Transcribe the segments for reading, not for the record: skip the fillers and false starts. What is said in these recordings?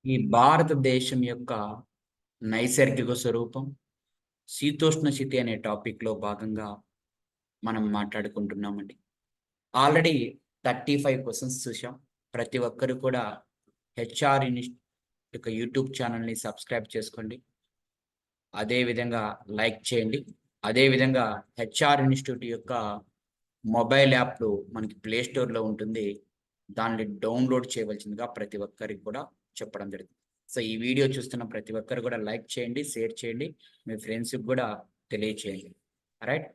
ఈ భారతదేశం యొక్క నైసర్గిక స్వరూపం, శీతోష్ణ స్థితి అనే టాపిక్‌లో భాగంగా మనం మాట్లాడుకుంటున్నామండి. ఆల్రెడీ 35 క్వెషన్స్ చూసాం. ప్రతి ఒక్కరు కూడా హెచ్ఆర్ యొక్క యూట్యూబ్ ఛానెల్‌ని సబ్స్క్రైబ్ చేసుకోండి. అదే విధంగా లైక్ చేయండి. అదే విధంగా హెచ్ఆర్ ఇన్‌స్టిట్యూట్ యొక్క మొబైల్ యాప్ మనకి ప్లే స్టోర్‌లో ఉంటుంది. దాన్ని డౌన్‌లోడ్ చేయవలసిందిగా ప్రతి ఒక్కరికి కూడా చెప్పడం జరుగుతుంది. సో, ఈ వీడియో చూస్తున్న ప్రతి ఒక్కరు కూడా లైక్ చేయండి, షేర్ చేయండి. మీ ఫ్రెండ్స్‌కి కూడా తెలియచేయండి. రైట్.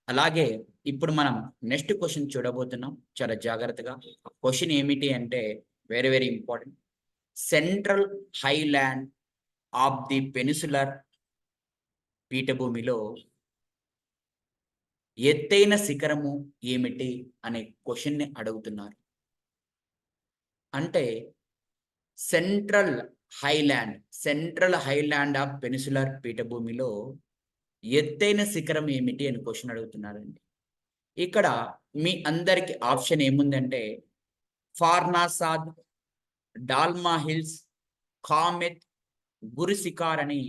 అలాగే ఇప్పుడు మనం నెక్స్ట్ క్వెషన్ చూడబోతున్నాం. చాలా జాగ్రత్తగా. ఆ క్వెషన్ ఏమిటి అంటే very very important. Central highland of the peninsular పీఠభూమిలో ఎత్తైన శిఖరము ఏమిటి అనే క్వెషన్‌ని అడుగుతున్నారు. అంటే central central highland of peninsular పీఠభూమిలో ఎత్తైన శిఖరం ఏమిటి అని క్వెషన్ అడుగుతున్నారండి. ఇక్కడ మీ అందరికి ఆప్షన్ ఏముందంటే ఫార్నాసాద్, డాల్మా హిల్స్, కామెత్, గురుశిఖర్ అని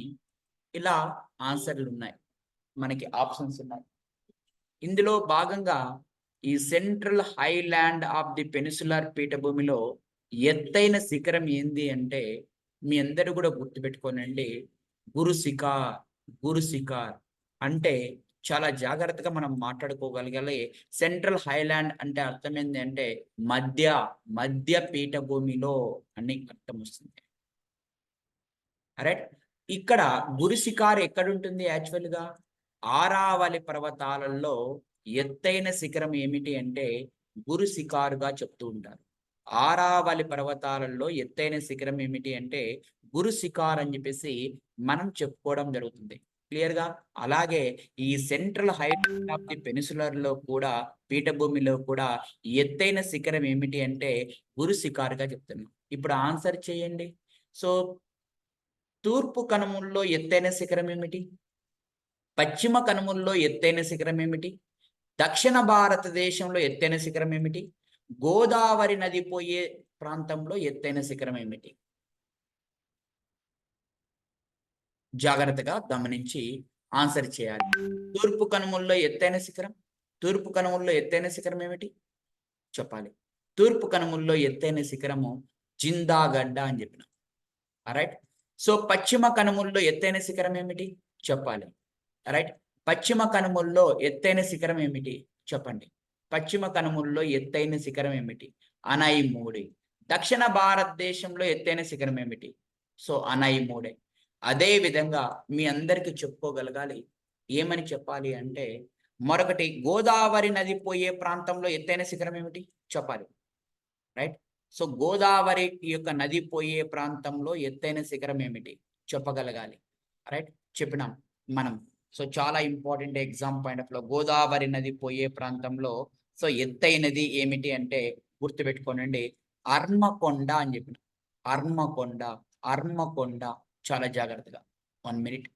ఇలా ఆన్సర్‌లున్నాయి. మనకి ఆప్షన్స్ ఉన్నాయి. ఇందులో భాగంగా ఈ central highland of the peninsular పీఠభూమిలో ఎత్తైన శిఖరం ఏంది అంటే, మీ అందరూ కూడా గుర్తుపెట్టుకోనండి. గురుశిఖర్, గురుశిఖర్ అంటే చాలా జాగ్రత్తగా మనం మాట్లాడుకోగలగాలి. సెంట్రల్ హైలాండ్ అంటే అర్థం ఏంది అంటే మధ్య, మధ్య పీఠభూమిలో అని అర్థం వస్తుంది. రైట్. ఇక్కడ గురుశిఖర్ ఎక్కడుంటుంది యాక్చువల్‌గా? ఆరావలి పర్వతాలలో ఎత్తైన శిఖరం ఏమిటి అంటే గురుశిఖర్‌గా చెప్తూ ఉంటారు. ఆరావలి పర్వతాలలో ఎత్తైన శిఖరం ఏమిటి అంటే గురుశిఖర్ అని చెప్పేసి మనం చెప్పుకోవడం జరుగుతుంది. క్లియర్‌గా? అలాగే ఈ సెంట్రల్ హైలాండ్ ఆఫ్ ది పెనిన్సులర్‌లో కూడా పీఠభూమిలో కూడా ఎత్తైన శిఖరం ఏమిటి అంటే గురుశిఖర్‌గా చెప్తున్నాం. ఇప్పుడు ఆన్సర్ చేయండి. సో తూర్పు కనుమల్లో ఎత్తైన శిఖరం ఏమిటి? పశ్చిమ కనుమల్లో ఎత్తైన శిఖరం ఏమిటి? దక్షిణ భారతదేశంలో ఎత్తైన శిఖరం ఏమిటి? గోదావరి నది పోయే ప్రాంతంలో ఎత్తైన శిఖరం ఏమిటి? జాగ్రత్తగా గమనించి ఆన్సర్ చేయాలి. తూర్పు కనుమల్లో ఎత్తైన శిఖరం? తూర్పు కనుమల్లో ఎత్తైన శిఖరం ఏమిటి? చెప్పాలి. తూర్పు కనుమల్లో ఎత్తైన శిఖరము జిందాగడ్డ అని చెప్పినాం. రైట్. సో, పశ్చిమ కనుమల్లో ఎత్తైన శిఖరం ఏమిటి? చెప్పాలి. రైట్. పశ్చిమ కనుమల్లో ఎత్తైన శిఖరం ఏమిటి? చెప్పండి. పశ్చిమ కనుమల్లో ఎత్తైన శిఖరం ఏమిటి? అనైముడి. దక్షిణ భారతదేశంలో ఎత్తైన శిఖరం ఏమిటి? సో, అనైముడే. అదే విధంగా మీ అందరికి చెప్పుకోగలగాలి. ఏమని చెప్పాలి అంటే, మరొకటి గోదావరి నది పోయే ప్రాంతంలో ఎత్తైన శిఖరం ఏమిటి? చెప్పాలి. రైట్. సో, గోదావరి యొక్క నది పోయే ప్రాంతంలో ఎత్తైన శిఖరం ఏమిటి? చెప్పగలగాలి. రైట్. చెప్పినాం మనం. సో, చాలా important exam point of Godavari నది పోయే ప్రాంతంలో సో, ఎత్తైనది ఏమిటి అంటే గుర్తుపెట్టుకోనండి. అర్మకొండ అని చెప్పిన. అర్మకొండ, అర్మకొండ. చాలా జాగ్రత్తగా. 1 మినిట్.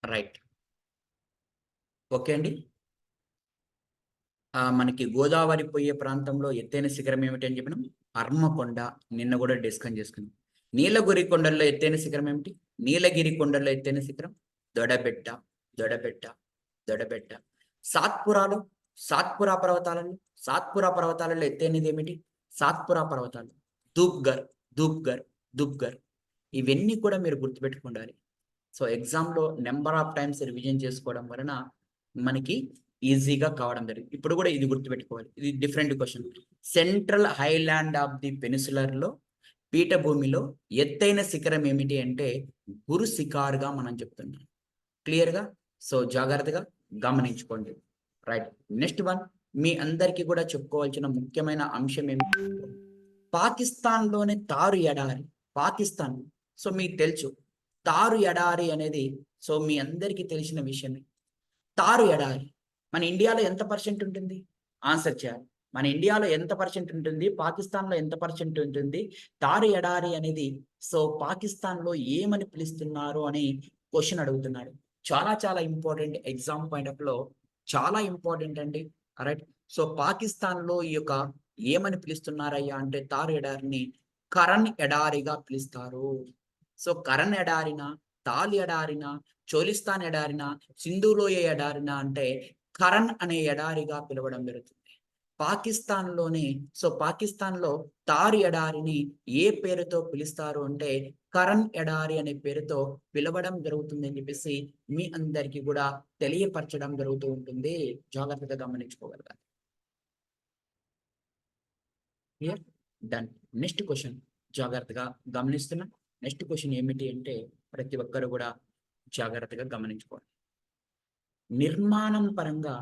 రైట్. ఓకే అండి. మనకి గోదావరి పోయే ప్రాంతంలో ఎత్తైన శిఖరం ఏమిటి అని చెప్పినాం? హన్మకొండ. నిన్న కూడా డిస్కస్ చేసుకున్నాం. నీలగిరి కొండల్లో ఎత్తైన శిఖరం ఏమిటి? నీలగిరి కొండల్లో ఎత్తైన శిఖరం దొడబెట్ట. దొడబెట్ట. దొడబెట్ట. సాత్పురాలో సాత్పురా పర్వతాలలో ఎత్తైనది ఏమిటి? సాత్పురా పర్వతాలు. ధూప్గర్. ధూప్గర్. ధూప్గర్. ఇవన్నీ కూడా మీరు గుర్తుపెట్టుకుండాలి. సో ఎగ్జామ్‌లో నంబర్ ఆఫ్ టైమ్స్ రివిజన్ చేసుకోవడం వలన మనకి ఈజీగా కావడం జరిగింది. ఇప్పుడు కూడా ఇది గుర్తుపెట్టుకోవాలి. ఇది different question. Central highland of the పెనిన్సులర్‌లో పీఠభూమిలో ఎత్తైన శిఖరం ఏమిటి అంటే గురు శిఖర్‌గా మనం చెప్తున్నాం. క్లియర్‌గా? సో జాగ్రత్తగా గమనించుకోండి. రైట్. నెక్స్ట్ వన్ మీ అందరికీ కూడా చెప్పుకోవాల్సిన ముఖ్యమైన అంశం ఏమిటి? పాకిస్తాన్‌లోని తారు ఎడారి. పాకిస్తాన్. సో మీకు తెలుసు. తారు ఎడారి అనేది సో మీ అందరికీ తెలిసిన విషయమే. తారు ఎడారి మన ఇండియాలో ఎంత పర్సెంట్ ఉంటుంది? ఆన్సర్ చేయాలి. మన ఇండియాలో ఎంత పర్సెంట్ ఉంటుంది? పాకిస్తాన్‌లో ఎంత పర్సెంట్ ఉంటుంది? తారు ఎడారి అనేది సో పాకిస్తాన్‌లో ఏమని పిలుస్తున్నారు అని క్వెషన్ అడుగుతున్నాడు. చాలా చాలా ఇంపార్టెంట్ ఎగ్జామ్ పాయింట్ ఆఫ్‌లో చాలా ఇంపార్టెంట్ అండి. రైట్. సో పాకిస్తాన్‌లో ఈ యొక్క ఏమని పిలుస్తున్నారయ్యా అంటే తారు ఎడారిని కరణ్ ఎడారిగా పిలుస్తారు. సో కరణ్ ఎడారిన, తాల్ ఎడారిన, చోలిస్తాన్ ఎడారిన, సింధు లోయ ఎడారిన అంటే కరణ్ అనే ఎడారిగా పిలవడం జరుగుతుంది. పాకిస్తాన్‌లో తారు ఎడారిని ఏ పేరుతో పిలుస్తారు అంటే కరణ్ ఎడారి అనే పేరుతో పిలవడం జరుగుతుంది అని చెప్పేసి మీ అందరికీ కూడా తెలియపరచడం జరుగుతూ ఉంటుంది. జాగ్రత్తగా గమనించుకోగలగాలి. క్లియర్? డన్. నెక్స్ట్ క్వెషన్ జాగ్రత్తగా గమనిస్తున్నాం. నెక్స్ట్ క్వెషన్ ఏమిటి అంటే ప్రతి ఒక్కరు కూడా జాగ్రత్తగా గమనించుకోవాలి. నిర్మాణం పరంగా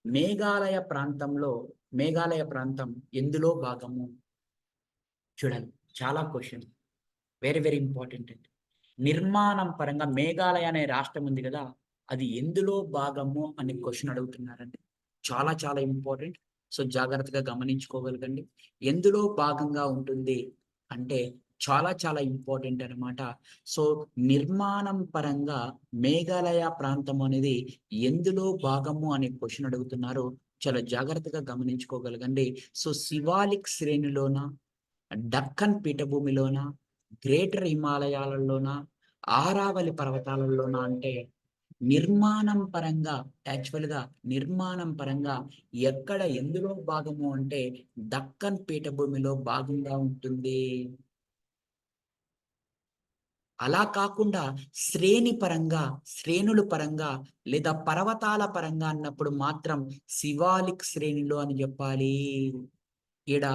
మేఘాలయ ప్రాంతం ఎందులో భాగము? చూడండి చాలా క్వెషన్ వెరీ వెరీ ఇంపార్టెంట్ అండి. నిర్మాణం పరంగా మేఘాలయ అనే రాష్ట్రం ఉంది కదా, అది ఎందులో భాగము అని క్వెషన్ అడుగుతున్నారండి. చాలా చాలా ఇంపార్టెంట్. సో జాగ్రత్తగా గమనించుకోగలగండి. ఎందులో భాగంగా ఉంటుంది అంటే చాలా చాలా ఇంపార్టెంట్ అనమాట. సో నిర్మాణం పరంగా మేఘాలయ ప్రాంతం అనేది ఎందులో భాగము అనే క్వెషన్ అడుగుతున్నారు. చాలా జాగ్రత్తగా గమనించుకోగలగండి. సో శివాలిక్ శ్రేణిలోన, డక్కన్ పీఠభూమిలోన, గ్రేటర్ హిమాలయాలలోన, ఆరావళి పర్వతాలలోన అంటే నిర్మాణం పరంగా ఎక్కడ ఎందులో భాగము అంటే దక్కన్ పీఠభూమిలో భాగంగా ఉంటుంది. అలా కాకుండా శ్రేణుల పరంగా లేదా పర్వతాల పరంగా అన్నప్పుడు మాత్రం శివాలిక్ శ్రేణిలో అని చెప్పాలి. ఈడ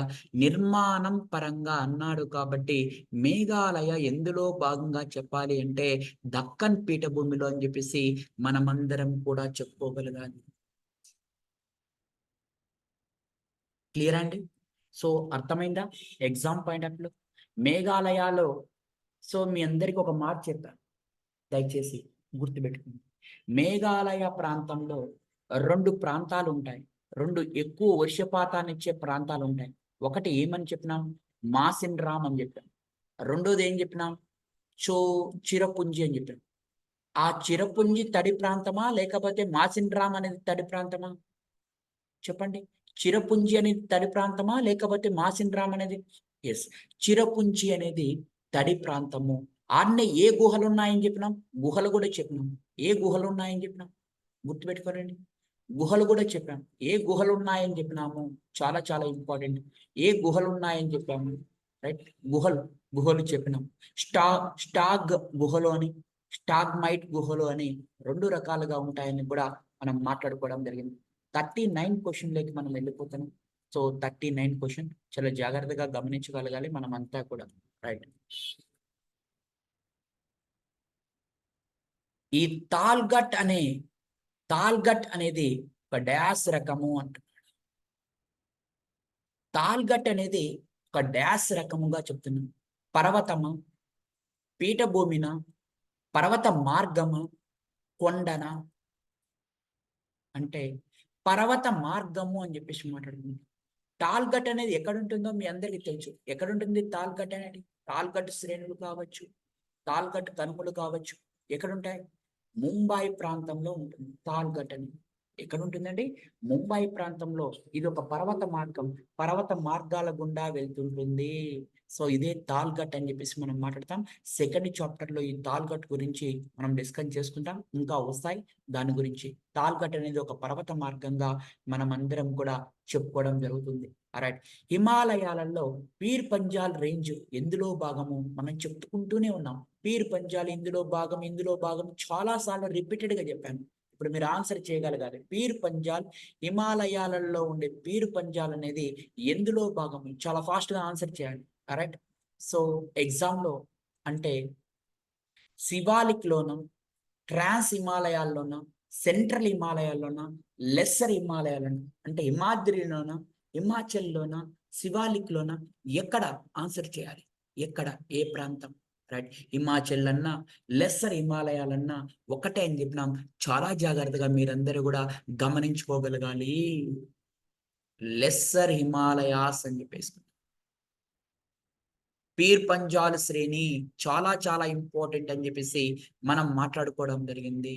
నిర్మాణం పరంగా అన్నాడు కాబట్టి మేఘాలయ ఎందులో భాగంగా చెప్పాలి అంటే దక్కన్ పీఠభూమిలో అని చెప్పేసి మనమందరం కూడా చెప్పుకోగలగాలి. క్లియర్ అండి? సో అర్థమైందా? ఎగ్జామ్ పాయింట్ ఆఫ్ వ్యూ మేఘాలయాలో సో మీ అందరికి ఒక మాట చెప్పాను. దయచేసి గుర్తుపెట్టుకోండి. మేఘాలయ ప్రాంతంలో 2 ప్రాంతాలు ఉంటాయి. 2 ఎక్కువ వర్షపాతాన్ని ఇచ్చే ప్రాంతాలు ఉంటాయి. ఒకటి ఏమని చెప్పినాం? మాసిన్రామ్ అని చెప్పాం. రెండోది ఏం చెప్పినాం? చిరపుంజి అని చెప్పాం. ఆ చిరపుంజి తడి ప్రాంతమా? లేకపోతే మాసిన్రామ్ అనేది తడి ప్రాంతమా? చెప్పండి. చిరపుంజి అనేది తడి ప్రాంతమా? లేకపోతే మాసిన్రామ్ అనేది యెస్. చిరపుంజి అనేది తడి ప్రాంతము. ఆడనే ఏ గుహలున్నాయని చెప్పినాం? గుహలు కూడా చెప్పినాం. ఏ గుహలున్నాయని చెప్పినాం? గుర్తుపెట్టుకోనండి. గుహలు కూడా చెప్పాం. ఏ గుహలున్నాయని చెప్పినాము? చాలా చాలా ఇంపార్టెంట్. ఏ గుహలున్నాయని చెప్పాము? రైట్. గుహలు చెప్పినాం. స్టాగ్ గుహలు అని, స్టాగ్మైట్ గుహలు అని 2 రకాలుగా ఉంటాయని కూడా మనం మాట్లాడుకోవడం జరిగింది. 39 క్వెషన్‌లోకి మనం వెళ్ళిపోతున్నాం. సో 39 క్వెషన్ చాలా జాగ్రత్తగా గమనించగలగాలి మనమంతా కూడా. రైట్. ఈ తాల్గట్ అనేది ఒక డాష్ రకము అంటున్నాడు. తాల్గట్ అనేది ఒక డాష్ రకముగా చెప్తున్నాం. పర్వతమా, పీఠభూమిన, పర్వత మార్గమా, కొండన అంటే పర్వత మార్గము అని చెప్పేసి మాట్లాడుకుంటాం. తాల్గట్ అనేది ఎక్కడుంటుందో మీ అందరికీ తెలుసు. ఎక్కడుంటుంది తాల్గట్ అనేది? తాల్గట్ శ్రేణులు కావచ్చు, తాల్గట్ కనుమలు కావచ్చు. ఎక్కడుంటాయి? ముంబై ప్రాంతంలో ఉంటుంది తాల్ఘట్ అని. ఎక్కడ ఉంటుందండి? ముంబై ప్రాంతంలో. ఇది ఒక పర్వత మార్గం. పర్వత మార్గాల గుండా వెళ్తుంటుంది. సో, ఇదే తాల్ఘట్ అని చెప్పేసి మనం మాట్లాడతాం. సెకండ్ చాప్టర్‌లో ఈ తాల్ఘట్ గురించి మనం డిస్కస్ చేసుకుంటాం. ఇంకా వస్తాయి దాని గురించి. తాల్ఘట్ అనేది ఒక పర్వత మార్గంగా మనమందరం కూడా చెప్పుకోవడం జరుగుతుంది. ఆల్రైట్. హిమాలయాలలో పీర్ పంజాల్ రేంజ్ ఎందులో భాగము? మనం చెప్పుకుంటూనే ఉన్నాం. పీర్ పంజాల్ ఇందులో భాగం, ఇందులో భాగం చాలా సార్లు రిపీటెడ్‌గా చెప్పాను. ఇప్పుడు మీరు ఆన్సర్ చేయగలగాలి. పీర్ పంజాల్ హిమాలయాలలో ఉండే పీర్ పంజాల్ అనేది ఎందులో భాగం? చాలా ఫాస్ట్‌గా ఆన్సర్ చేయాలి. కరెక్ట్. సో, ఎగ్జామ్‌లో అంటే సివాలిక్‌లోనా, ట్రాన్స్ హిమాలయాల్లోనా, సెంట్రల్ హిమాలయాల్లోనా, లెస్సర్ హిమాలయాల్లోనా అంటే హిమాద్రిలోనా, హిమాచల్‌లోనా, సివాలిక్‌లోనా ఎక్కడ ఆన్సర్ చేయాలి? ఎక్కడ? ఏ ప్రాంతం? రైట్. హిమాచల్ అన్నా, లెస్సర్ హిమాలయాలన్నా ఒకటే అని చెప్పినాం. చాలా జాగ్రత్తగా మీరందరూ గూడా గమనించుకోగలగాలి. లెస్సర్ హిమాలయాస్ అని చెప్పేసి. పీర్ పంజాల్ శ్రేణి చాలా చాలా ఇంపార్టెంట్ అని చెప్పేసి మనం మాట్లాడుకోవడం జరిగింది.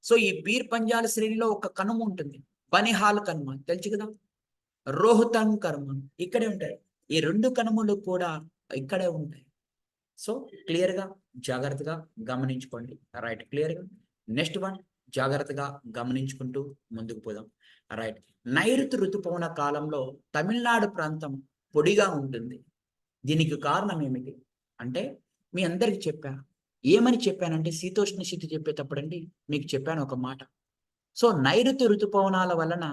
సో, ఈ పీర్ పంజాల్ శ్రేణిలో ఒక కనుమ ఉంటుంది. బనిహాల్ కనుమ తెలుసు కదా! రోహ్తంగ్ కనుమ ఇక్కడే ఉంటాయి. ఈ 2 కనుమలు కూడా ఇక్కడే ఉంటాయి. సో, క్లియర్‌గా జాగ్రత్తగా గమనించుకోండి. రైట్. క్లియర్‌గా. నెక్స్ట్ వన్ జాగ్రత్తగా గమనించుకుంటూ ముందుకు పోదాం. రైట్. నైరుతి ఋతుపవన కాలంలో తమిళనాడు ప్రాంతం పొడిగా ఉంటుంది. దీనికి కారణం ఏమిటి? అంటే మీ అందరికి చెప్పా. ఏమని చెప్పానంటే శీతోష్ణ స్థితి చెప్పేటప్పుడండి మీకు చెప్పాను ఒక మాట. సో, నైరుతి ఋతుపవనాల వలన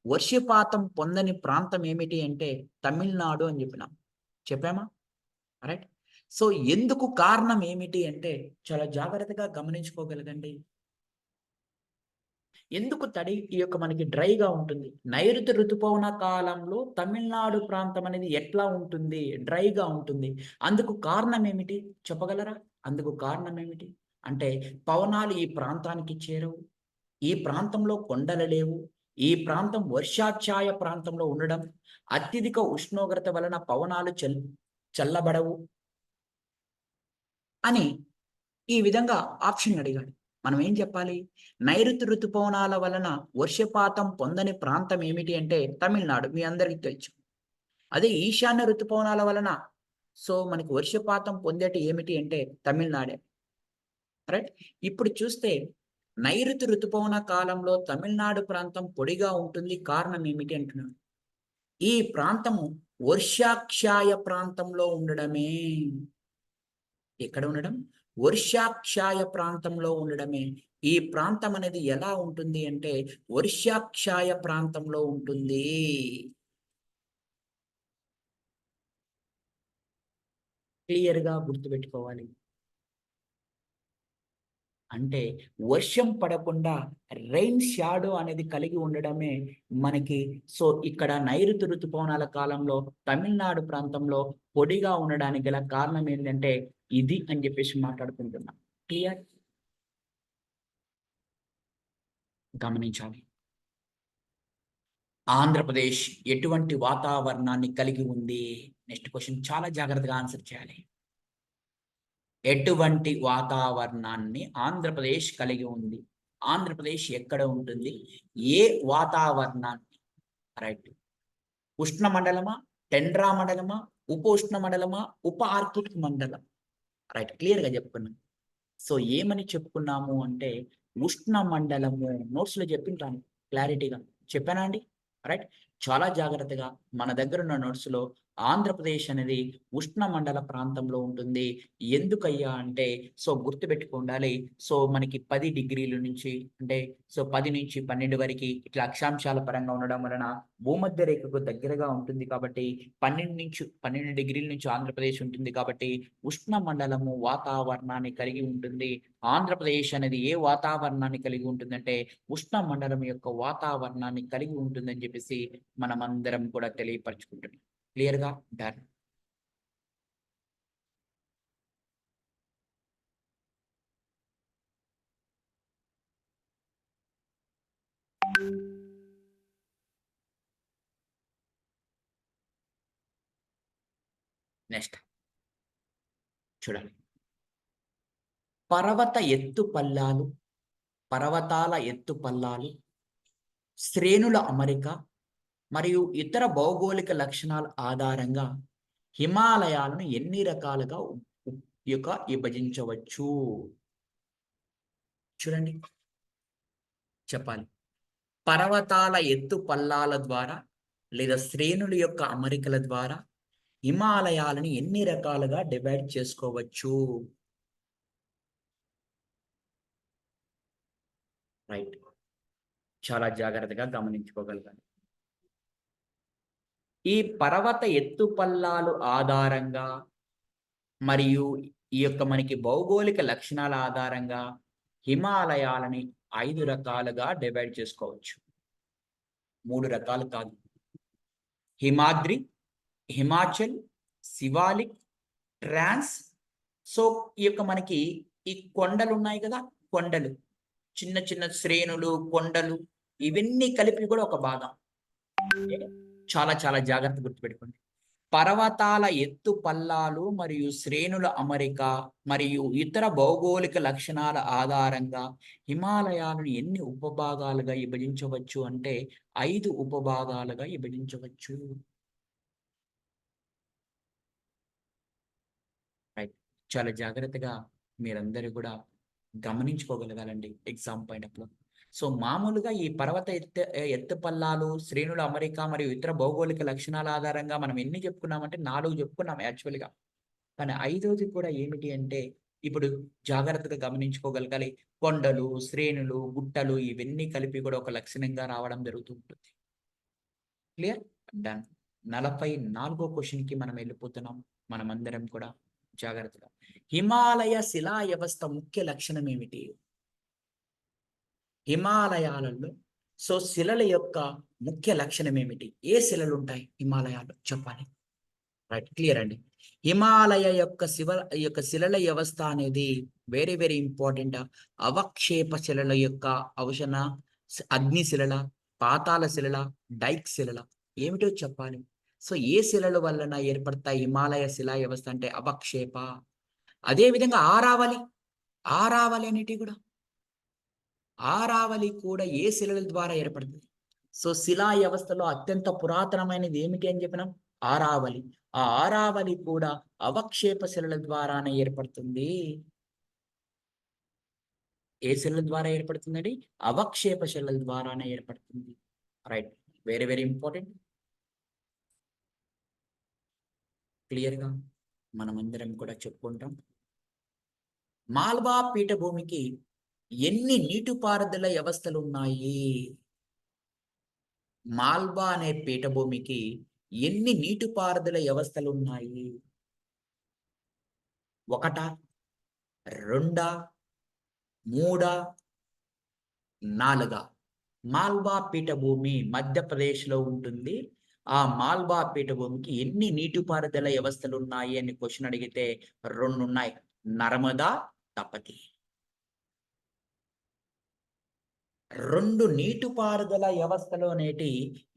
వర్షపాతం పొందని ప్రాంతం ఏమిటి అంటే తమిళనాడు అని చెప్పినాం. చెప్పామా? రైట్. సో, ఎందుకు కారణం ఏమిటి అంటే చాలా జాగ్రత్తగా గమనించుకోగలగండి. ఎందుకు తడి ఈ యొక్క మనకి డ్రైగా ఉంటుంది? నైరుతి ఋతుపవన కాలంలో తమిళనాడు ప్రాంతం అనేది ఎట్లా ఉంటుంది? డ్రైగా ఉంటుంది. అందుకు కారణం ఏమిటి? చెప్పగలరా? అందుకు కారణం ఏమిటి? అంటే పవనాలు ఈ ప్రాంతానికి చేరవు. ఈ ప్రాంతంలో కొండలు లేవు. ఈ ప్రాంతం వర్షాఛాయ ప్రాంతంలో ఉండడం, అత్యధిక ఉష్ణోగ్రత వలన పవనాలు చల్లబడవు అని ఈ విధంగా ఆప్షన్ అడిగాడు. మనం ఏం చెప్పాలి? నైరుతి ఋతుపవనాల వలన వర్షపాతం పొందని ప్రాంతం ఏమిటి అంటే తమిళనాడు. మీ అందరికీ తెలుసు. అదే ఈశాన్య ఋతుపవనాల వలన సో, మనకి వర్షపాతం పొందేటి ఏమిటి అంటే తమిళనాడే. రైట్. ఇప్పుడు చూస్తే నైరుతి ఋతుపవన కాలంలో తమిళనాడు ప్రాంతం పొడిగా ఉంటుంది. కారణం ఏమిటి అంటున్నాడు. ఈ ప్రాంతము వర్షాక్షాయ ప్రాంతంలో ఉండడమే. ఎక్కడ ఉండడం? వర్షాక్షాయ ప్రాంతంలో ఉండడమే. ఈ ప్రాంతం అనేది ఎలా ఉంటుంది అంటే వర్షాక్షాయ ప్రాంతంలో ఉంటుంది. క్లియర్‌గా గుర్తుపెట్టుకోవాలి. అంటే వర్షం పడకుండా రెయిన్ షాడో అనేది కలిగి ఉండడమే మనకి సో, ఇక్కడ నైరుతి ఋతుపవనాల కాలంలో తమిళనాడు ప్రాంతంలో పొడిగా ఉండడానికి గల కారణం ఏంటంటే ఇది అని చెప్పేసి మాట్లాడుకుంటున్నాం. క్లియర్? గమనించాలి. ఆంధ్రప్రదేశ్ ఎటువంటి వాతావరణాన్ని కలిగి ఉంది? నెక్స్ట్ క్వెషన్ చాలా జాగ్రత్తగా ఆన్సర్ చేయాలి. ఎటువంటి వాతావరణాన్ని ఆంధ్రప్రదేశ్ కలిగి ఉంది? ఆంధ్రప్రదేశ్ ఎక్కడ ఉంటుంది? ఏ వాతావరణాన్ని? రైట్. ఉష్ణమండలమా? టెండ్రా మండలమా? ఉప మండలమా? ఉప ఆర్కిటిక్ మండలం? రైట్. క్లియర్‌గా చెప్పుకున్నాం. సో, ఏమని చెప్పుకున్నాము అంటే ఉష్ణ మండలము. నోట్స్‌లో చెప్పింటాను క్లారిటీగా. చెప్పానా అండి? రైట్. చాలా జాగ్రత్తగా మన దగ్గరున్న నోట్స్‌లో ఆంధ్రప్రదేశ్ అనేది ఉష్ణమండల ప్రాంతంలో ఉంటుంది. ఎందుకయ్యా అంటే సో, గుర్తుపెట్టుకుండాలి. సో, మనకి 10 డిగ్రీల నుంచి అంటే సో, 10-12 వరకి ఇట్లా అక్షాంశాల పరంగా ఉండడం వలన భూమధ్య రేఖకు దగ్గరగా ఉంటుంది కాబట్టి 12 డిగ్రీల నుంచి ఆంధ్రప్రదేశ్ ఉంటుంది కాబట్టి ఉష్ణ మండలము వాతావరణాన్ని కలిగి ఉంటుంది. ఆంధ్రప్రదేశ్ అనేది ఏ వాతావరణాన్ని కలిగి ఉంటుందంటే ఉష్ణ మండలం యొక్క వాతావరణాన్ని కలిగి ఉంటుందని చెప్పేసి మనమందరం కూడా తెలియపరచుకుంటున్నాం. క్లియర్‌గా? డన్. నెక్స్ట్ చూడండి. పర్వత ఎత్తు పల్లాలు, పర్వతాల ఎత్తు పల్లాలు, శ్రేణుల అమరిక మరియు ఇతర భౌగోళిక లక్షణాల ఆధారంగా హిమాలయాలను ఎన్ని రకాలుగా విభజించవచ్చు? చూడండి, చెప్పాలి. పర్వతాల ఎత్తు పల్లాల ద్వారా లేదా శ్రేణుల యొక్క అమరికల ద్వారా హిమాలయాలను ఎన్ని రకాలుగా డివైడ్ చేసుకోవచ్చు? రైట్, చాలా జాగ్రత్తగా గమనించుకోగలగాలి. ఈ పర్వత ఎత్తు పల్లాలు ఆధారంగా మరియు ఈ యొక్క మనకి భౌగోళిక లక్షణాల ఆధారంగా హిమాలయాలని 5 రకాలుగా డివైడ్ చేసుకోవచ్చు. 3 రకాలు కాదు. హిమాద్రి, హిమాచల్, శివాలిక్, ట్రాన్స్. సో ఈ యొక్క మనకి ఈ కొండలు ఉన్నాయి కదా, కొండలు, చిన్న చిన్న శ్రేణులు, కొండలు, ఇవన్నీ కలిపి కూడా ఒక భాగం. చాలా చాలా జాగ్రత్త గుర్తుపెట్టుకోండి. పర్వతాల ఎత్తు పల్లాలు మరియు శ్రేణుల అమరిక మరియు ఇతర భౌగోళిక లక్షణాల ఆధారంగా హిమాలయాలను ఎన్ని ఉపభాగాలుగా విభజించవచ్చు అంటే 5 ఉపభాగాలుగా విభజించవచ్చు. రైట్, చాలా జాగ్రత్తగా మీరందరూ కూడా గమనించుకోగలగాలండి ఎగ్జామ్ పాయింట్ లో. సో మామూలుగా ఈ పర్వత ఎత్తు పల్లాలు, శ్రేణుల అమరిక మరియు ఇతర భౌగోళిక లక్షణాల ఆధారంగా మనం ఎన్ని చెప్పుకున్నామంటే 4 చెప్పుకున్నాం యాక్చువల్గా. కానీ 5వది కూడా ఏమిటి అంటే ఇప్పుడు జాగ్రత్తగా గమనించుకోగలగాలి. కొండలు, శ్రేణులు, గుట్టలు ఇవన్నీ కలిపి కూడా ఒక లక్షణంగా రావడం జరుగుతూ ఉంటుంది. క్లియర్? డన్. 44వ క్వశ్చన్కి మనం వెళ్ళిపోతున్నాం. మనమందరం కూడా జాగ్రత్తగా. హిమాలయ శిలా వ్యవస్థ ముఖ్య లక్షణం ఏమిటి? హిమాలయాలలో సో శిలల యొక్క ముఖ్య లక్షణం ఏమిటి? ఏ శిలలు ఉంటాయి హిమాలయాల్లో చెప్పాలి. రైట్, క్లియర్ అండి. హిమాలయ యొక్క శిలల వ్యవస్థ అనేది వెరీ వెరీ ఇంపార్టెంట్. అవక్షేప శిలల యొక్క అవశన, అగ్ని శిలల, పాతాళ శిలల, డైక్ శిలల ఏమిటో చెప్పాలి. సో ఏ శిలల వలన ఏర్పడతాయి హిమాలయ శిలా వ్యవస్థ అంటే అవక్షేప. అదేవిధంగా ఆరావళి అనేటివి కూడా, ఆరావళి కూడా ఏ శిలల ద్వారా ఏర్పడుతుంది? సో శిలా వ్యవస్థలో అత్యంత పురాతనమైనది ఏమిటి అని చెప్పినాం? ఆరావళి. ఆ ఆరావళి కూడా అవక్షేప శిలల ద్వారానే ఏర్పడుతుంది. ఏ శిలల ద్వారా ఏర్పడుతుందండి? అవక్షేప శిలల ద్వారానే ఏర్పడుతుంది. Right, very very important. క్లియర్గా మనమందరం కూడా చెప్పుకుంటాం. మాల్వా పీఠభూమికి ఎన్ని నీటిపారుదల వ్యవస్థలు ఉన్నాయి? మాల్వా అనే పీఠభూమికి ఎన్ని నీటిపారుదల వ్యవస్థలు ఉన్నాయి? 1, 2, 3, 4? మాల్వా పీఠభూమి మధ్యప్రదేశ్లో ఉంటుంది. ఆ మాల్వా పీఠభూమికి ఎన్ని నీటిపారుదల వ్యవస్థలు ఉన్నాయి అని క్వశ్చన్ అడిగితే 2 ఉన్నాయి. నర్మదా, తపతి. 2 నీటిపారుదల వ్యవస్థలో నేటి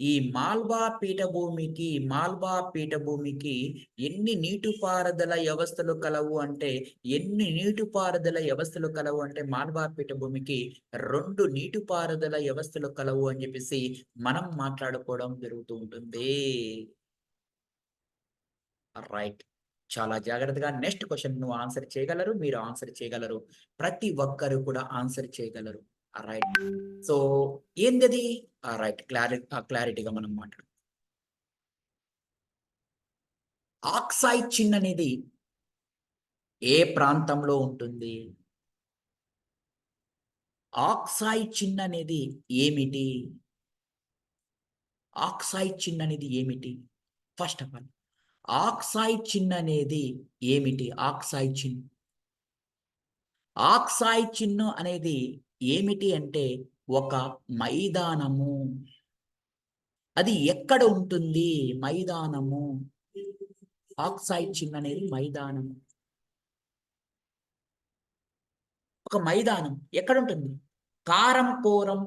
ఈ మాల్వా పీఠభూమికి ఎన్ని నీటిపారుదల వ్యవస్థలు కలవు అంటే మాల్వా పీఠభూమికి 2 నీటిపారుదల వ్యవస్థలు కలవు అని చెప్పేసి మనం మాట్లాడుకోవడం జరుగుతూ ఉంటుంది. రైట్, చాలా జాగ్రత్తగా నెక్స్ట్ క్వశ్చన్ నువ్వు ఆన్సర్ చేయగలరు, మీరు ఆన్సర్ చేయగలరు, ప్రతి ఒక్కరు కూడా ఆన్సర్ చేయగలరు. రైట్, సో ఏంటది? రైట్, క్లారిటీగా మనం మాట్లాడు. ఆక్సాయ్ చిన్ అనేది ఏ ప్రాంతంలో ఉంటుంది? ఆక్సాయ్ చిన్ అనేది ఏమిటి? ఆక్సాయ్ చిన్ అనేది ఏమిటి? ఫస్ట్ ఆఫ్ ఆల్ ఆక్సాయ్ చిన్ అనేది ఏమిటి? ఆక్సాయ్ చిన్ను అనేది ఏమిటి అంటే ఒక మైదానము. అది ఎక్కడ ఉంటుంది? మైదానము. ఆక్సాయ్ చిన్ అనేది మైదానము, ఒక మైదానం. ఎక్కడ ఉంటుంది? కారంకోరం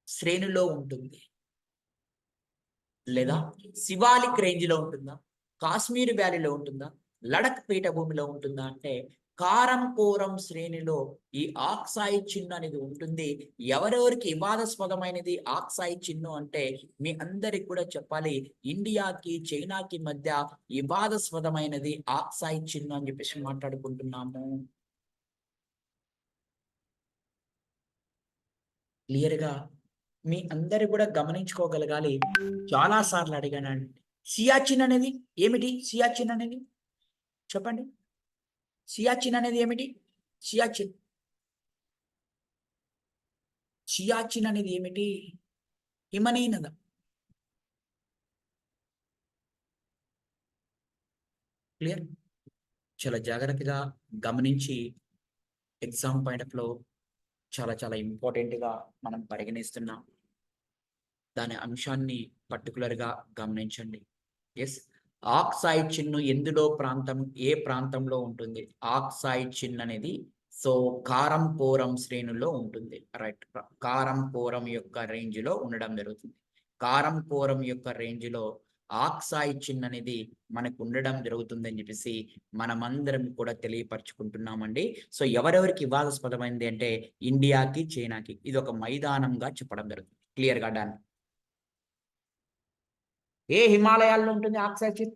శ్రేణిలో ఉంటుంది, లేదా శివాలిక్ రేంజ్ లో ఉంటుందా, కాశ్మీర్ వ్యాలీలో ఉంటుందా, లడక్ పీఠభూమిలో ఉంటుందా అంటే కారం కోరం శ్రేణిలో ఈ ఆక్సాయి చిహ్నం అనేది ఉంటుంది. ఎవరెవరికి వివాదాస్పదమైనది ఆక్సాయి చిహ్నం అంటే మీ అందరికి కూడా చెప్పాలి, ఇండియాకి చైనాకి మధ్య వివాదాస్పదమైనది ఆక్సాయి చిహ్నం అని చెప్పేసి మాట్లాడుకుంటున్నాము. క్లియర్గా మీ అందరు కూడా గమనించుకోగలగాలి. చాలా సార్లు అడిగానండి. సియాచిన్ అనేది ఏమిటి? సియాచిన్ అనేది చెప్పండి. సియాచిన్ అనేది ఏమిటి? సియాచిన్ సియాచిన్ అనేది ఏమిటి? హిమనీనద. క్లియర్? చాలా జాగ్రత్తగా గమనించి ఎగ్జామ్ పాయింట్ ఆఫ్ లో చాలా చాలా ఇంపార్టెంట్గా మనం పరిగణిస్తున్నాం. దాని అంశాన్ని పర్టికులర్గా గమనించండి. ఎస్, ఆక్సైడ్ చిన్ను ఎందులో ప్రాంతం, ఏ ప్రాంతంలో ఉంటుంది? ఆక్సైడ్ చిన్ అనేది సో కారం కోరం శ్రేణుల్లో ఉంటుంది. రైట్, కారం కోరం యొక్క రేంజ్ లో ఉండడం జరుగుతుంది. కారం కోరం యొక్క రేంజ్ లో ఆక్సైడ్ చిన్ అనేది మనకు ఉండడం జరుగుతుందని చెప్పేసి మనమందరం కూడా తెలియపరచుకుంటున్నామండి. సో ఎవరెవరికి వివాదాస్పదమైంది అంటే ఇండియాకి చైనాకి ఇది ఒక మైదానంగా చెప్పడం జరుగుతుంది. క్లియర్గా డన్. ఏ హిమాలయాల్లో ఉంటుంది ఆక్సైడ్ చిన్?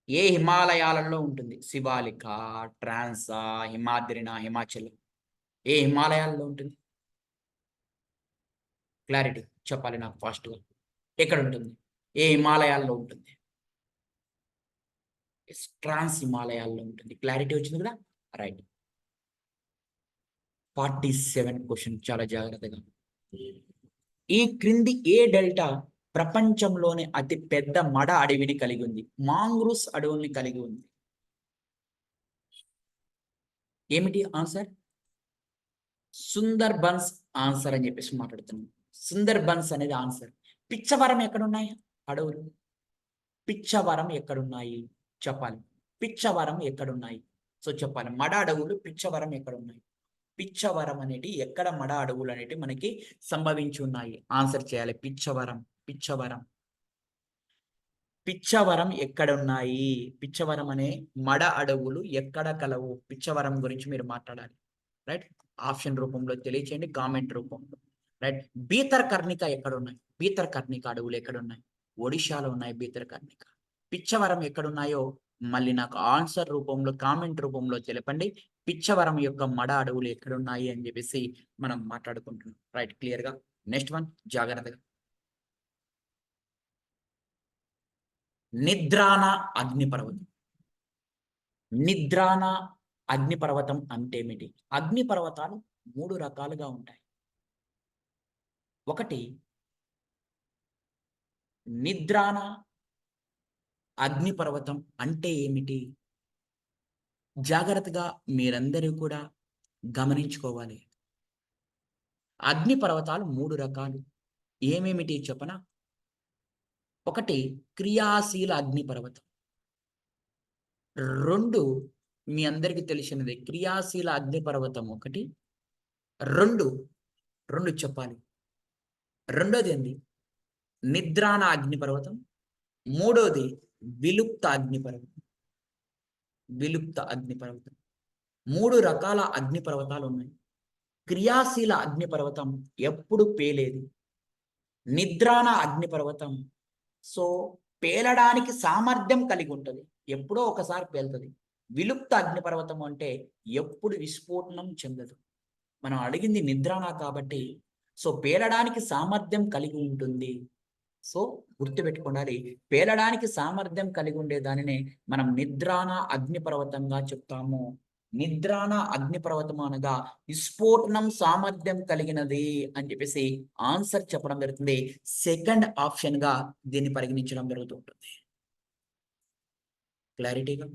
ఏ హిమాలయాలలో ఉంటుంది? శివాలిక, ట్రాన్సా, హిమాద్రిన, హిమాచల్, ఏ హిమాలయాల్లో ఉంటుంది? క్లారిటీ చెప్పాలి నాకు ఫాస్ట్‌గా. ఎక్కడ ఉంటుంది? ఏ హిమాలయాల్లో ఉంటుంది? ట్రాన్స్ హిమాలయాల్లో ఉంటుంది. క్లారిటీ వచ్చింది కదా? రైట్. 47 క్వశ్చన్ చాలా జాగ్రత్తగా. ఈ క్రింది ఏ డెల్టా ప్రపంచంలోని అతి పెద్ద మడ అడవిని కలిగి ఉంది? మాంగ్రూస్ అడవుల్ని కలిగి ఉంది. ఏమిటి ఆన్సర్? సుందర్ బన్స్ ఆన్సర్ అని చెప్పేసి మాట్లాడుతున్నాం. సుందర్ బన్స్ అనేది ఆన్సర్. పిచ్చవరం ఎక్కడున్నాయి అడవులు? పిచ్చవరం ఎక్కడున్నాయి చెప్పాలి. పిచ్చవరం ఎక్కడున్నాయి? సో చెప్పాలి. మడ అడవులు పిచ్చవరం ఎక్కడున్నాయి? పిచ్చవరం అనేటి ఎక్కడ మడ అడవులు అనేటి మనకి సంభవించి ఉన్నాయి? ఆన్సర్ చేయాలి. పిచ్చవరం, పిచ్చవరం, పిచ్చవరం ఎక్కడున్నాయి? పిచ్చవరం అనే మడ అడవులు ఎక్కడ కలవు? పిచ్చవరం గురించి మీరు మాట్లాడాలి. రైట్, ఆప్షన్ రూపంలో తెలియచేయండి, కామెంట్ రూపంలో. రైట్, బీతర్కర్ణిక ఎక్కడున్నాయి? బీతర్కర్ణిక అడవులు ఎక్కడున్నాయి? ఒడిశాలో ఉన్నాయి బీతర్కర్ణిక. పిచ్చవరం ఎక్కడున్నాయో మళ్ళీ నాకు ఆన్సర్ రూపంలో కామెంట్ రూపంలో తెలపండి. పిచ్చవరం యొక్క మడ అడవులు ఎక్కడున్నాయి అని చెప్పేసి మనం మాట్లాడుకుంటున్నాం. రైట్, క్లియర్ గా. నెక్స్ట్ వన్ జాగ్రత్తగా. నిద్రాన అగ్నిపర్వతం. నిద్రాన అగ్నిపర్వతం అంటే ఏమిటి? అగ్నిపర్వతాలు 3 రకాలుగా ఉంటాయి. ఒకటి నిద్రాన అగ్నిపర్వతం అంటే ఏమిటి? జాగ్రత్తగా మీరందరూ కూడా గమనించుకోవాలి. అగ్నిపర్వతాలు 3 రకాలు. ఏమేమిటి చెప్పనా? ఒకటి క్రియాశీల అగ్నిపర్వతం. 2 మీ అందరికీ తెలిసినదే క్రియాశీల అగ్నిపర్వతం ఒకటి. 2 చెప్పాలి. రెండోది ఏంది? నిద్రాన అగ్నిపర్వతం. మూడోది విలుప్త అగ్నిపర్వతం. విలుప్త అగ్నిపర్వతం. 3 రకాల అగ్నిపర్వతాలు ఉన్నాయి. క్రియాశీల అగ్నిపర్వతం ఎప్పుడు పేలేది. నిద్రాన అగ్నిపర్వతం సో పేలడానికి సామర్థ్యం కలిగి ఉంటుంది, ఎప్పుడో ఒకసారి పేలుతుంది. విలుప్త అగ్నిపర్వతం అంటే ఎప్పుడు విస్ఫోటనం చెందదు. మనం అడిగింది నిద్రాన కాబట్టి సో పేలడానికి సామర్థ్యం కలిగి ఉంటుంది. సో గుర్తుపెట్టుకోండి, పేలడానికి సామర్థ్యం కలిగి ఉండే దానినే మనం నిద్రాన అగ్నిపర్వతంగా చెప్తాము. నిద్రాన అగ్నిపర్వతం అనగా విస్ఫోటనం సామర్థ్యం కలిగినది అని చెప్పేసి ఆన్సర్ చెప్పడం జరుగుతుంది. సెకండ్ ఆప్షన్ గా దీన్ని పరిగణించడం జరుగుతుంటుంది. క్లారిటీగా.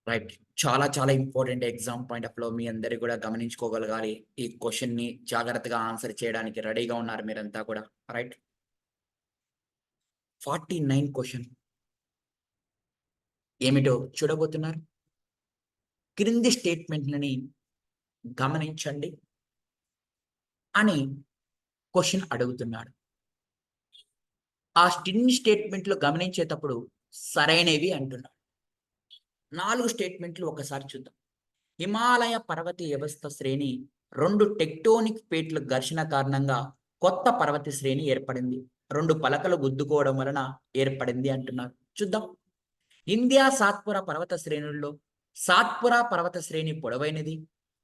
రైట్, చాలా చాలా ఇంపార్టెంట్ ఎగ్జామ్ పాయింట్ ఆఫ్ లో మీ అందరు కూడా గమనించుకోగలగాలి. ఈ క్వశ్చన్ ని జాగ్రత్తగా ఆన్సర్ చేయడానికి రెడీగా ఉన్నారు మీరంతా కూడా. రైట్, 49 క్వశ్చన్ ఏమిటో చూడబోతున్నారు. క్రింది స్టేట్మెంట్లని గమనించండి అని క్వశ్చన్ అడుగుతున్నాడు. ఆ స్టేట్మెంట్లు గమనించేటప్పుడు సరైనవి అంటున్నాడు. 4 స్టేట్మెంట్లు ఒకసారి చూద్దాం. హిమాలయ పర్వత వ్యవస్థ శ్రేణి 2 టెక్టోనిక్ ప్లేట్ల ఘర్షణ కారణంగా కొత్త పర్వత శ్రేణి ఏర్పడింది. 2 పలకలు గుద్దుకోవడం వలన ఏర్పడింది అంటున్నారు. చూద్దాం. ఇండియా సాత్పురా పర్వత శ్రేణుల్లో సాత్పురా పర్వత శ్రేణి పొడవైనది.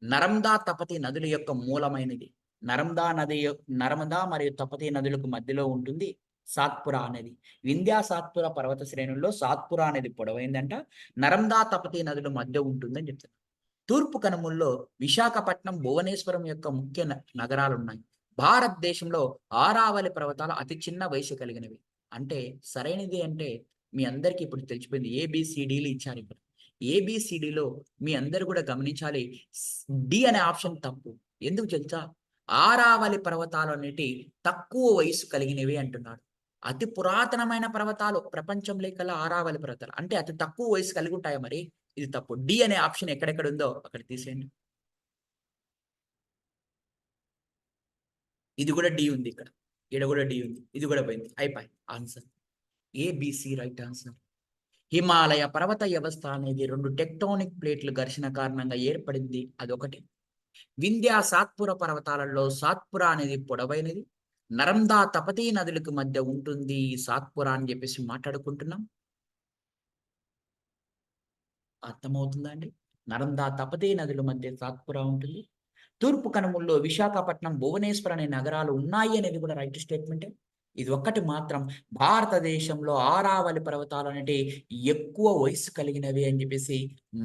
నర్మదా తపతి నదుల యొక్క మూలమైనది. నర్మదా మరియు తపతి నదులకు మధ్యలో ఉంటుంది సాత్పురా అనేది. వింధ్యా సాత్పురా పర్వత శ్రేణుల్లో సాత్పురా అనేది పొడవైందంట. నర్మదా తపతి నదుల మధ్య ఉంటుందని చెప్తారు. తూర్పు కనుమల్లో విశాఖపట్నం, భువనేశ్వరం యొక్క ముఖ్య నగరాలు ఉన్నాయి. భారతదేశంలో ఆరావళి పర్వతాలు అతి చిన్న వయసు కలిగినవి. అంటే సరైనది అంటే మీ అందరికీ ఇప్పుడు తెలిసిపోయింది. ఏబిసిడీలు ఇచ్చారు ఇక్కడ. ఏబిసిడిలో మీ అందరు కూడా గమనించాలి. డి అనే ఆప్షన్ తప్పు. ఎందుకు తెలుసా? ఆరావళి పర్వతాలు అనేటి తక్కువ వయసు కలిగినవి అంటున్నాడు. అతి పురాతనమైన పర్వతాలు ప్రపంచంలో కల్లా ఆరావళి పర్వతాలు అంటే అతి తక్కువ వయసు కలిగి ఉంటాయి. మరి ఇది తప్పు. డి అనే ఆప్షన్ ఎక్కడెక్కడ ఉందో అక్కడ తీసేయండి. ఇది కూడా డి ఉంది ఇక్కడ. ఇక్కడ కూడా డి ఉంది. ఇది కూడా పోయింది. అయిపోయి answer A B C right answer. Himalaya పర్వత వ్యవస్థ అనేది 2 టెక్టోనిక్ ప్లేట్ల ఘర్షణ కారణంగా ఏర్పడింది. అదొకటి. వింధ్యా సాత్పుర పర్వతాలలో సాత్పురా అనేది పొడవైనది. నర్మదా తపతీ నదులకు మధ్య ఉంటుంది ఈ సాత్పురా అని చెప్పేసి మాట్లాడుకుంటున్నాం. అర్థమవుతుందా అండి? నర్మదా తపతీ నదుల మధ్య సాత్పురా ఉంటుంది. తూర్పు కనుమల్లో విశాఖపట్నం, భువనేశ్వర్ అనే నగరాలు ఉన్నాయి అనేది కూడా రైట్ స్టేట్మెంటే. ఇది ఒక్కటి మాత్రం భారతదేశంలో ఆరావళి పర్వతాలు అనేటి ఎక్కువ వయసు కలిగినవి అని చెప్పేసి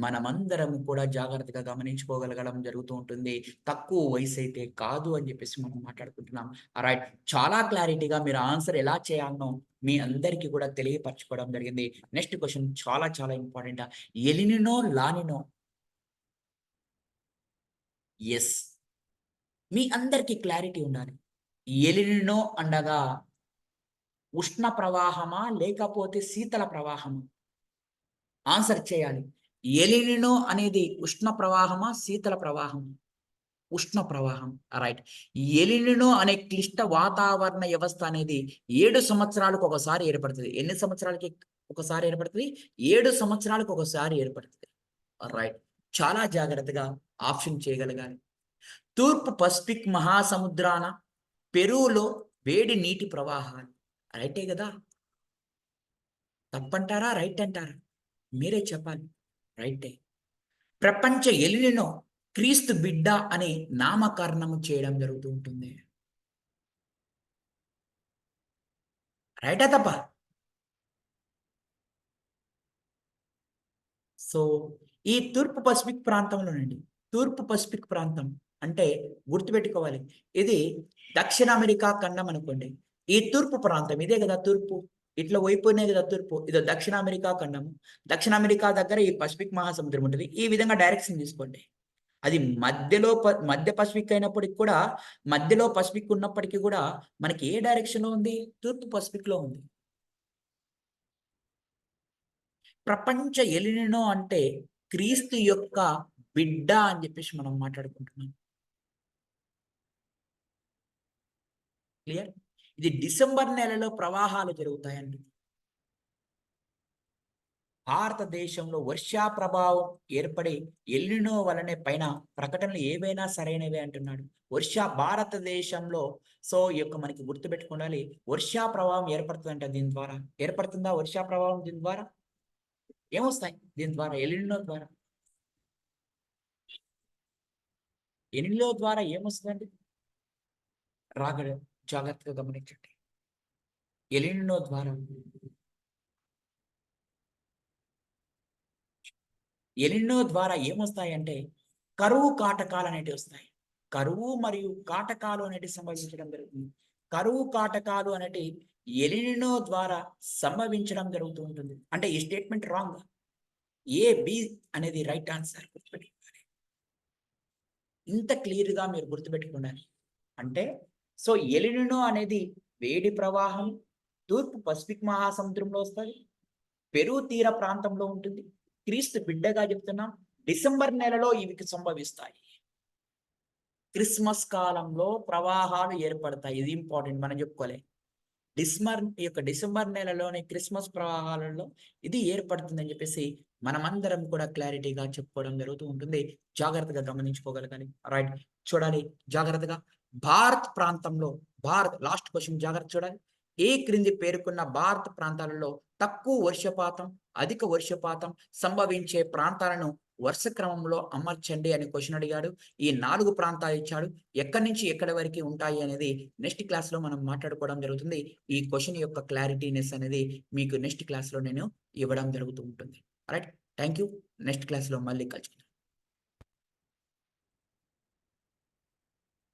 మనమందరం కూడా జాగ్రత్తగా గమనించుకోగలగడం జరుగుతూ ఉంటుంది. తక్కువ వయసు అయితే కాదు అని చెప్పేసి మనం మాట్లాడుకుంటున్నాం. రైట్. చాలా క్లారిటీగా మీరు ఆన్సర్ ఎలా చేయాలనో మీ అందరికీ కూడా తెలియపరచుకోవడం జరిగింది. నెక్స్ట్ క్వశ్చన్ చాలా చాలా ఇంపార్టెంట్. El Niño La Nina. ఎస్, మీ అందరికీ క్లారిటీ ఉండాలి. ఎలినినో అనగా ఉష్ణ ప్రవాహమా లేకపోతే శీతల ప్రవాహమా? ఆన్సర్ చేయాలి. ఎలినినో అనేది ఉష్ణ ప్రవాహమా శీతల ప్రవాహం? ఉష్ణ ప్రవాహం. రైట్. ఎలినినో అనే క్లిష్ట వాతావరణ వ్యవస్థ అనేది 7 సంవత్సరాలకు ఒకసారి ఏర్పడుతుంది. ఎన్ని సంవత్సరాలకి ఒకసారి ఏర్పడుతుంది? 7 సంవత్సరాలకు ఒకసారి ఏర్పడుతుంది. రైట్. చాలా జాగ్రత్తగా ఆప్షన్ చేయగలగాలి. తూర్పు పసిఫిక్ మహాసముద్రాన పెరూలో వేడి నీటి ప్రవాహాలు. రైటే కదా? తప్పంటారా రైట్ అంటారా? మీరే చెప్పాలి. రైటే. ప్రపంచ ఎలినినో క్రీస్తు బిడ్డ అని నామకరణము చేయడం జరుగుతూ ఉంటుంది. రైటా తప్ప? సో ఈ తూర్పు పసిఫిక్ ప్రాంతంలోనండి, తూర్పు పసిఫిక్ ప్రాంతం అంటే గుర్తుపెట్టుకోవాలి. ఇది దక్షిణ అమెరికా ఖండం అనుకోండి. ఈ తూర్పు ప్రాంతం ఇదే కదా తూర్పు. ఇట్లా వైపునే కదా తూర్పు. ఇది దక్షిణ అమెరికా ఖండము. దక్షిణ అమెరికా దగ్గర ఈ పసిఫిక్ మహాసముద్రం ఉంటుంది. ఈ విధంగా డైరెక్షన్ తీసుకోండి. అది మధ్య పసిఫిక్ అయినప్పటికి కూడా, మధ్యలో పసిఫిక్ ఉన్నప్పటికీ కూడా మనకి ఏ డైరెక్షన్ లో ఉంది? తూర్పు పసిఫిక్ లో ఉంది. ప్రపంచ ఎలినినో అంటే క్రీస్తు యొక్క బిడ్డ అని చెప్పేసి మనం మాట్లాడుకుంటున్నాం. క్లియర్? ఇది డిసెంబర్ నెలలో ప్రవాహాలు జరుగుతాయండి. భారతదేశంలో వర్షా ప్రభావం ఏర్పడి ఎల్నినో వలనే పైన ప్రకటనలు ఏవైనా సరైనవే అంటున్నాడు. భారతదేశంలో సో ఈ యొక్క మనకి గుర్తుపెట్టుకోవాలి. వర్షా ప్రభావం ఏర్పడుతుందంట దీని ద్వారా. ఏర్పడుతుందా వర్షా ప్రభావం దీని ద్వారా? ఏమొస్తాయి దీని ద్వారా? ఎల్నినో ద్వారా. ఎల్నినో ద్వారా ఏమొస్తుందండి? రాగడ జాగ్రత్తగా గమనించండి. ఎల్నినో ద్వారా ఎలినో ద్వారా ఏమొస్తాయంటే కరువు కాటకాలు అనేటివి వస్తాయి. కరువు మరియు కాటకాలు అనేటివి సంభవించడం జరుగుతుంది. కరువు కాటకాలు అనేటి ఎలినో ద్వారా సంభవించడం జరుగుతూ ఉంటుంది. అంటే ఈ స్టేట్మెంట్ రాంగ్. ఏ బి అనేది రైట్ ఆన్సర్. గుర్తుపెట్టుకోవాలి. ఇంత క్లియర్ గా మీరు గుర్తుపెట్టుకున్నారు అంటే సో ఎలినో అనేది వేడి ప్రవాహం తూర్పు పసిఫిక్ మహాసముద్రంలో వస్తుంది. పెరు తీర ప్రాంతంలో ఉంటుంది. క్రీస్తు బిడ్డగా చెప్తున్నాం. డిసెంబర్ నెలలో ఇవి సంభవిస్తాయి. క్రిస్మస్ కాలంలో ప్రవాహాలు ఏర్పడతాయి. ఇది ఇంపార్టెంట్ మనం చెప్పుకోలే. డిసెంబర్ నెలలోని క్రిస్మస్ ప్రవాహాలలో ఇది ఏర్పడుతుందని చెప్పేసి మనమందరం కూడా క్లారిటీగా చెప్పుకోవడం జరుగుతూ ఉంటుంది. జాగ్రత్తగా గమనించుకోగలగాలి. రైట్. చూడాలి జాగ్రత్తగా. భారత్ ప్రాంతంలో లాస్ట్ క్వెషన్ జాగ్రత్త చూడాలి. ఏ క్రింది పేర్కొన్న భారత ప్రాంతాలలో తక్కువ వర్షపాతం, అధిక వర్షపాతం సంభవించే ప్రాంతాలను వరుస క్రమంలో అమర్చండి అని క్వెషన్ అడిగాడు. ఈ 4 ప్రాంతాలు ఇచ్చాడు. ఎక్కడి నుంచి ఎక్కడి వరకి ఉంటాయి అనేది నెక్స్ట్ క్లాస్‌లో మనం మాట్లాడుకోవడం జరుగుతుంది. ఈ క్వెషన్ యొక్క క్లారిటీనెస్ అనేది మీకు నెక్స్ట్ క్లాస్‌లో నేను ఇవ్వడం జరుగుతూ ఉంటుంది. రైట్. Thank you. నెక్స్ట్ క్లాస్‌లో మళ్ళీ కలుసుకుందాం.